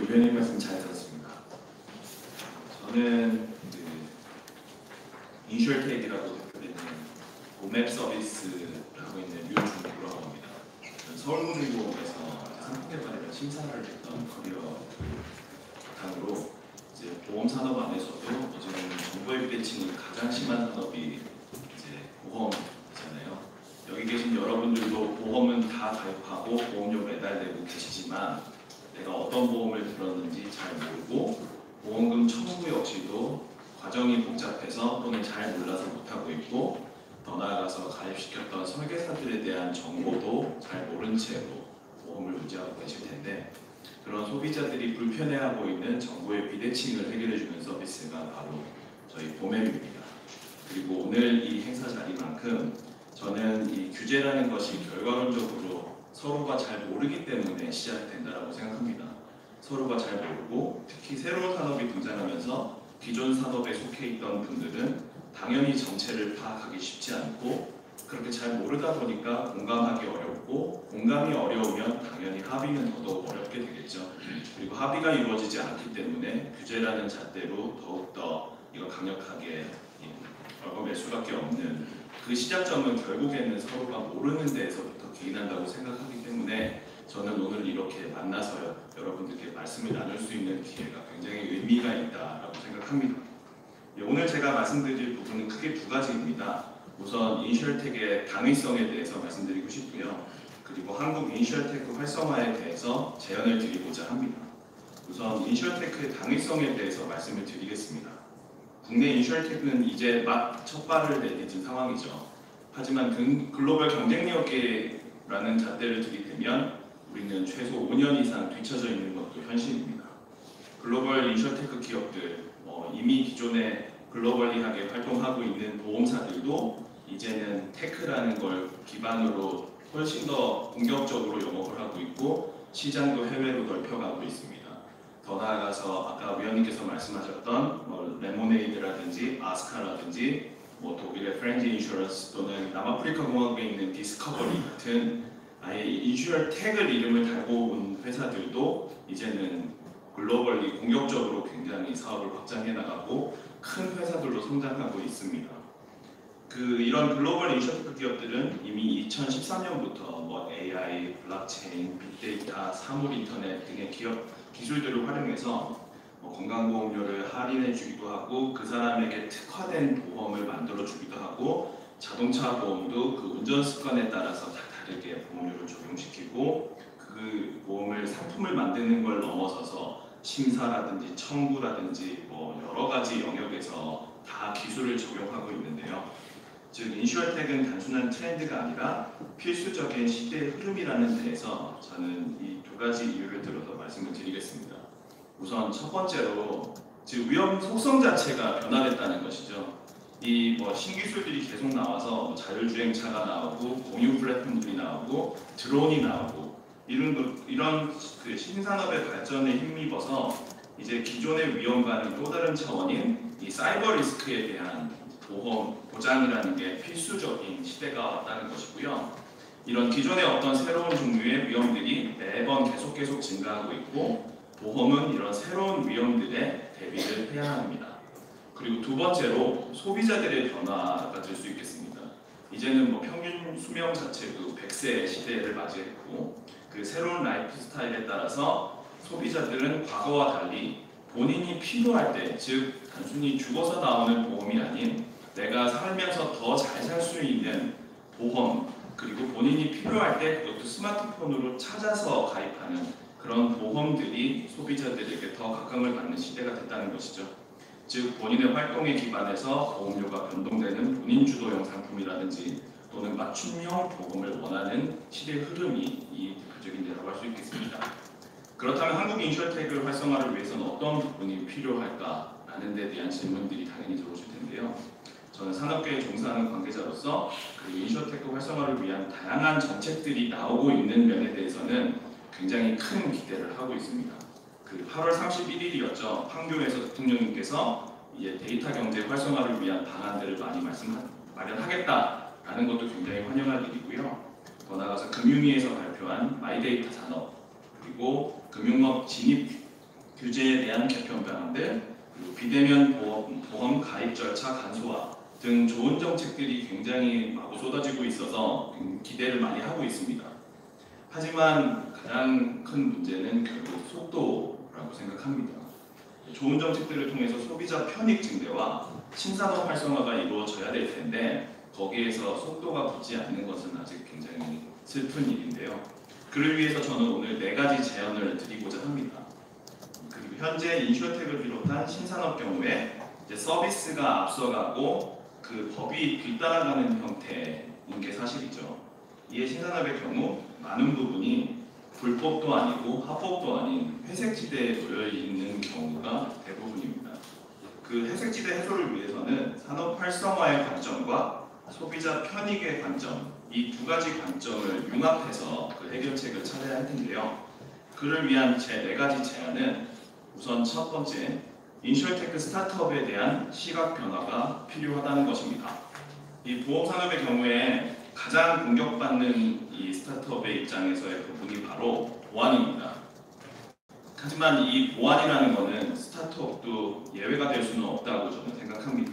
위원님 말씀 잘 들었습니다. 저는 인슈얼텍이라고 대표되는 보맵 서비스를 하고 있는 류중구라고 합니다. 서울금융보험에서 상품개발이나 심사를 했던 커리어 바탕으로 이제 보험 산업 안에서도 어쨌든 정보의 비대칭이 가장 심한 산업이 이제 보험이잖아요. 여기 계신 여러분들도 보험은 다 가입하고 보험료 매달내고 계시지만 내가 어떤 보험을 들었는지 잘 모르고 보험금 청구 역시도 과정이 복잡해서 또는 잘 몰라서 못하고 있고 더 나아가서 가입시켰던 설계사들에 대한 정보도 잘 모른 채로 보험을 유지하고 계실 텐데 그런 소비자들이 불편해하고 있는 정보의 비대칭을 해결해주는 서비스가 바로 저희 보맵입니다. 그리고 오늘 이 행사 자리만큼 저는 이 규제라는 것이 결과론적으로 서로가 잘 모르기 때문에 시작된다고 생각합니다. 서로가 잘 모르고 특히 새로운 산업이 등장하면서 기존 산업에 속해 있던 분들은 당연히 정체를 파악하기 쉽지 않고 그렇게 잘 모르다 보니까 공감하기 어렵고 공감이 어려우면 당연히 합의는 더더욱 어렵게 되겠죠. 그리고 합의가 이루어지지 않기 때문에 규제라는 잣대로 더욱더 이거 강력하게 얽어맬 수밖에 없는 그 시작점은 결국에는 서로가 모르는 데에서부터 기인한다고 생각하기 때문에 저는 오늘 이렇게 만나서 여러분들께 말씀을 나눌 수 있는 기회가 굉장히 의미가 있다고 생각합니다. 오늘 제가 말씀드릴 부분은 크게 두 가지입니다. 우선 인슈얼텍의 당위성에 대해서 말씀드리고 싶고요. 그리고 한국 인슈얼테크 활성화에 대해서 제언을 드리고자 합니다. 우선 인슈얼테크의 당위성에 대해서 말씀을 드리겠습니다. 국내 인슈얼테크는 이제 막 첫 발을 내딛은 상황이죠. 하지만 글로벌 경쟁력이라는 잣대를 들이대면 우리는 최소 5년 이상 뒤처져 있는 것도 현실입니다. 글로벌 인슈얼테크 기업들, 이미 기존에 글로벌리하게 활동하고 있는 보험사들도 이제는 테크라는 걸 기반으로 훨씬 더 공격적으로 영업을 하고 있고 시장도 해외로 넓혀가고 있습니다. 더 나아가서 아까 위원님께서 말씀하셨던 레모네이드라든지 아스카라든지 독일의 프렌즈 인슈런스 또는 남아프리카 공화국에 있는 디스커버리 같은 아예 인슈얼텍을 이름을 달고 온 회사들도 이제는 글로벌리 공격적으로 굉장히 사업을 확장해 나가고 큰 회사들로 성장하고 있습니다. 이런 글로벌 인슈어텍 기업들은 이미 2013년부터 AI, 블록체인, 빅데이터, 사물 인터넷 등의 기술들을 활용해서 건강보험료를 할인해 주기도 하고 그 사람에게 특화된 보험을 만들어 주기도 하고 자동차 보험도 그 운전 습관에 따라서 다 다르게 보험료를 적용시키고 그 보험을 상품을 만드는 걸 넘어서서 심사라든지 청구라든지 여러 가지 영역에서 다 기술을 적용하고 있는데요. 즉 인슈얼텍은 단순한 트렌드가 아니라 필수적인 시대의 흐름이라는 데에서 저는 이 두 가지 이유를 들어서 말씀을 드리겠습니다. 우선 첫 번째로 즉 위험 속성 자체가 변화됐다는 것이죠. 이 신기술들이 계속 나와서 자율주행차가 나오고 공유 플랫폼들이 나오고 드론이 나오고 이런 신산업의 발전에 힘입어서 이제 기존의 위험과는 또 다른 차원인 이 사이버 리스크에 대한 보장이라는 게 필수적인 시대가 왔다는 것이고요. 이런 기존의 어떤 새로운 종류의 위험들이 매번 계속 증가하고 있고 보험은 이런 새로운 위험들에 대비를 해야 합니다. 그리고 두 번째로 소비자들의 변화가 될 수 있겠습니다. 이제는 평균 수명 자체도 100세 시대를 맞이했고 그 새로운 라이프 스타일에 따라서 소비자들은 과거와 달리 본인이 필요할 때, 즉 단순히 죽어서 나오는 보험이 아닌 내가 살면서 더 잘 살 수 있는 보험, 그리고 본인이 필요할 때 그것도 스마트폰으로 찾아서 가입하는 그런 보험들이 소비자들에게 더 각광을 받는 시대가 됐다는 것이죠. 즉 본인의 활동에 기반해서 보험료가 변동되는 본인 주도형 상품이라든지 또는 맞춤형 보험을 원하는 시대의 흐름이 이 대표적인 예라고 할 수 있겠습니다. 그렇다면 한국 인슈얼텍 활성화를 위해서는 어떤 부분이 필요할까라는 데 대한 질문들이 당연히 들어오실 텐데요. 저는 산업계에 종사하는 관계자로서 인슈어텍 활성화를 위한 다양한 정책들이 나오고 있는 면에 대해서는 굉장히 큰 기대를 하고 있습니다. 8월 31일이었죠. 판교에서 대통령님께서 이제 데이터 경제 활성화를 위한 방안들을 많이 마련하겠다라는 것도 굉장히 환영할 일이고요. 더 나아가서 금융위에서 발표한 마이데이터 산업 그리고 금융업 진입 규제에 대한 개편 방안들, 그리고 비대면 보험 가입 절차 간소화 등 좋은 정책들이 굉장히 마구 쏟아지고 있어서 기대를 많이 하고 있습니다. 하지만 가장 큰 문제는 결국 속도라고 생각합니다. 좋은 정책들을 통해서 소비자 편익 증대와 신산업 활성화가 이루어져야 될 텐데 거기에서 속도가 붙지 않는 것은 아직 굉장히 슬픈 일인데요. 그를 위해서 저는 오늘 4가지 제안을 드리고자 합니다. 그리고 현재 인슈어텍을 비롯한 신산업 경우에 이제 서비스가 앞서가고 그 법이 뒤따라가는 형태인 게 사실이죠. 이에 신산업의 경우 많은 부분이 불법도 아니고 합법도 아닌 회색지대에 놓여 있는 경우가 대부분입니다. 그 회색지대 해소를 위해서는 산업 활성화의 관점과 소비자 편익의 관점, 이 2가지 관점을 융합해서 그 해결책을 찾아야 할 텐데요. 그를 위한 제 4가지 제안은 우선 첫 번째, 인슈어테크 스타트업에 대한 시각 변화가 필요하다는 것입니다. 이 보험산업의 경우에 가장 공격받는 이 스타트업의 입장에서의 부분이 바로 보안입니다. 하지만 이 보안이라는 것은 스타트업도 예외가 될 수는 없다고 저는 생각합니다.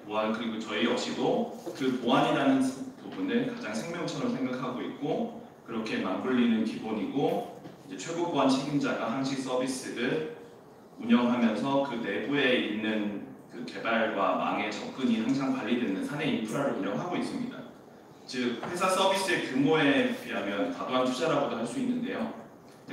보안, 그리고 저희 역시도 그 보안이라는 부분을 가장 생명처럼 생각하고 있고 그렇게 맞물리는 기본이고 이제 최고 보안 책임자가 항시 서비스를 운영하면서 그 내부에 있는 그 개발과 망의 접근이 항상 관리되는 사내 인프라를 운영하고 있습니다. 즉 회사 서비스의 규모에 비하면 과도한 투자라고도 할 수 있는데요.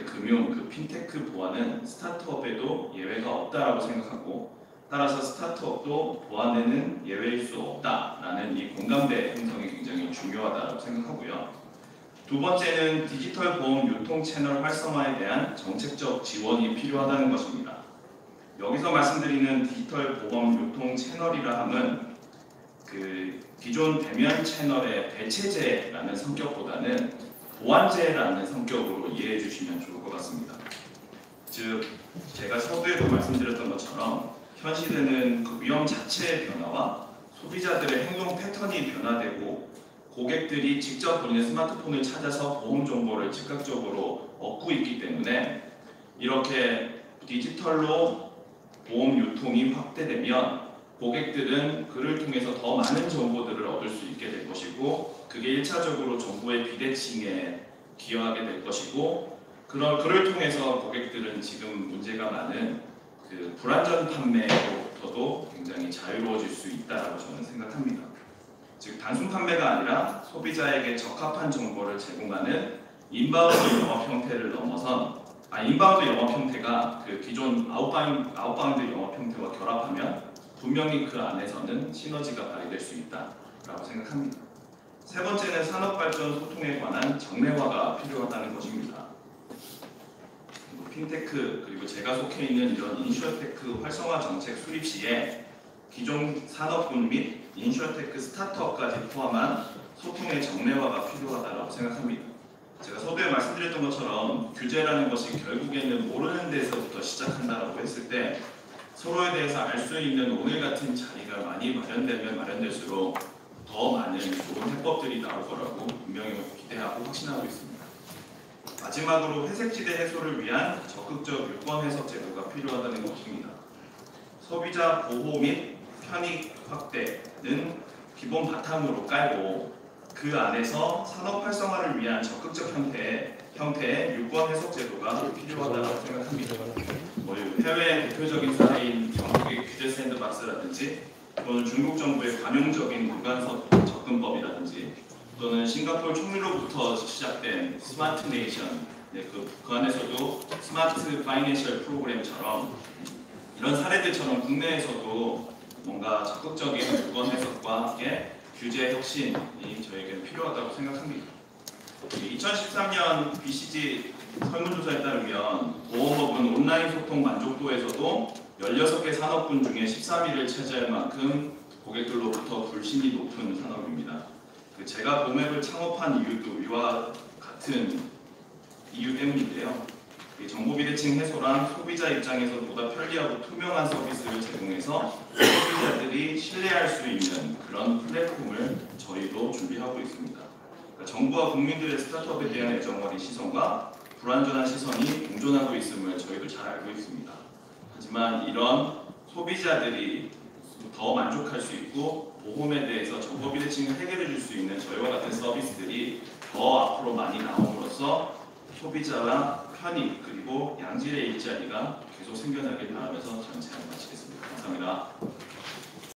금융, 그 핀테크 보안은 스타트업에도 예외가 없다라고 생각하고 따라서 스타트업도 보안에는 예외일 수 없다라는 이 공감대 형성이 굉장히 중요하다고 생각하고요. 2번째는 디지털 보험 유통 채널 활성화에 대한 정책적 지원이 필요하다는 것입니다. 여기서 말씀드리는 디지털 보험 유통 채널이라 함은 그 기존 대면 채널의 대체제라는 성격보다는 보완제라는 성격으로 이해해 주시면 좋을 것 같습니다. 즉, 제가 서두에도 말씀드렸던 것처럼 현 시대는 그 위험 자체의 변화와 소비자들의 행동 패턴이 변화되고 고객들이 직접 본인의 스마트폰을 찾아서 보험 정보를 즉각적으로 얻고 있기 때문에 이렇게 디지털로 보험 유통이 확대되면 고객들은 그를 통해서 더 많은 정보들을 얻을 수 있게 될 것이고 그게 1차적으로 정보의 비대칭에 기여하게 될 것이고 그를 통해서 고객들은 지금 문제가 많은 그 불안전 판매로부터도 굉장히 자유로워질 수 있다고 저는 생각합니다. 즉 단순 판매가 아니라 소비자에게 적합한 정보를 제공하는 인바운드 영업 형태를 넘어선 인바운드 영업 형태가 그 기존 아웃바운드 영업 형태와 결합하면 분명히 그 안에서는 시너지가 발휘될 수 있다라고 생각합니다. 3번째는 산업발전 소통에 관한 정례화가 필요하다는 것입니다. 핀테크 그리고 제가 속해 있는 이런 인슈어테크 활성화 정책 수립 시에 기존 산업군 및 인슈어테크 스타트업까지 포함한 소통의 정례화가 필요하다고 생각합니다. 제가 서두에 말씀드렸던 것처럼 규제라는 것이 결국에는 모르는 데서부터 시작한다고 했을 때 서로에 대해서 알 수 있는 오늘 같은 자리가 많이 마련되면 마련될수록 더 많은 좋은 해법들이 나올 거라고 분명히 기대하고 확신하고 있습니다. 마지막으로 회색지대 해소를 위한 적극적 유권 해석 제도가 필요하다는 것입니다. 소비자 보호 및 편익 확대는 기본 바탕으로 깔고 그 안에서 산업 활성화를 위한 적극적 형태의 유권 해석 제도가 필요하다고 생각합니다. 해외 대표적인 사례인 영국의 규제 샌드박스라든지 또는 중국 정부의 관용적인 무관석 접근법이라든지 또는 싱가포르 총리로부터 시작된 스마트 네이션, 그 안에서도 스마트 파이낸셜 프로그램처럼 이런 사례들처럼 국내에서도 뭔가 적극적인 유권 해석과 함께 규제 혁신이 저에게는 필요하다고 생각합니다. 2013년 BCG 설문조사에 따르면 보험업은 온라인 소통 만족도에서도 16개 산업군 중에 13위를 차지할 만큼 고객들로부터 불신이 높은 산업입니다. 제가 보맵을 창업한 이유도 이와 같은 이유 때문인데요. 정보 비대칭 해소랑 소비자 입장에서 보다 편리하고 투명한 서비스를 제공해서 소비자들이 신뢰할 수 있는 그런 플랫폼을 저희도 준비하고 있습니다. 정부와 국민들의 스타트업에 대한 애정 어린 시선과 불완전한 시선이 공존하고 있음을 저희도 잘 알고 있습니다. 하지만 이런 소비자들이 더 만족할 수 있고 보험에 대해서 정보비대칭을 해결해 줄 수 있는 저희와 같은 서비스들이 더 앞으로 많이 나옴으로써 소비자와 편의 그리고 양질의 일자리가 계속 생겨나길 바라면서 저는 제안을 마치겠습니다. 감사합니다.